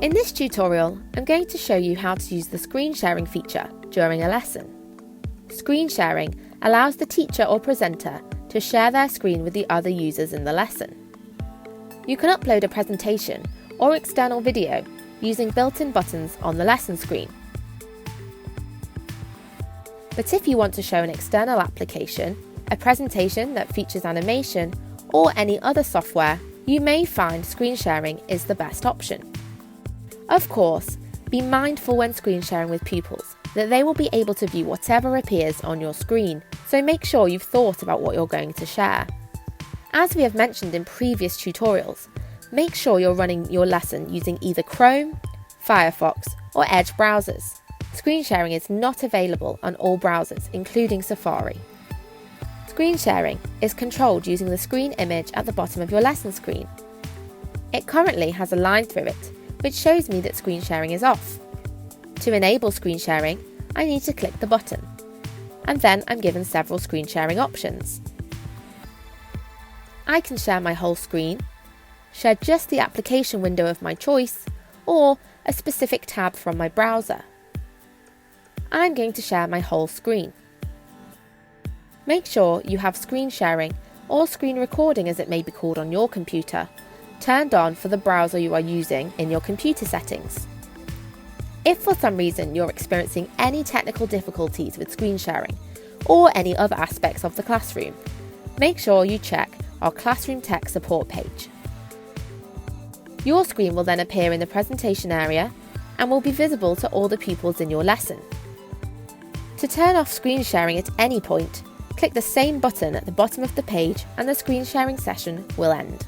In this tutorial, I'm going to show you how to use the screen sharing feature during a lesson. Screen sharing allows the teacher or presenter to share their screen with the other users in the lesson. You can upload a presentation or external video using built-in buttons on the lesson screen. But if you want to show an external application, a presentation that features animation, or any other software, you may find screen sharing is the best option. Of course, be mindful when screen sharing with pupils that they will be able to view whatever appears on your screen, so make sure you've thought about what you're going to share. As we have mentioned in previous tutorials, make sure you're running your lesson using either Chrome, Firefox, or Edge browsers. Screen sharing is not available on all browsers, including Safari. Screen sharing is controlled using the screen image at the bottom of your lesson screen. It currently has a line through it, which shows me that screen sharing is off. To enable screen sharing, I need to click the button, and then I'm given several screen sharing options. I can share my whole screen, share just the application window of my choice, or a specific tab from my browser. I'm going to share my whole screen. Make sure you have screen sharing, or screen recording as it may be called on your computer, turned on for the browser you are using in your computer settings. If for some reason you're experiencing any technical difficulties with screen sharing, or any other aspects of the classroom, make sure you check our Classroom Tech support page. Your screen will then appear in the presentation area and will be visible to all the pupils in your lesson. To turn off screen sharing at any point, click the same button at the bottom of the page and the screen sharing session will end.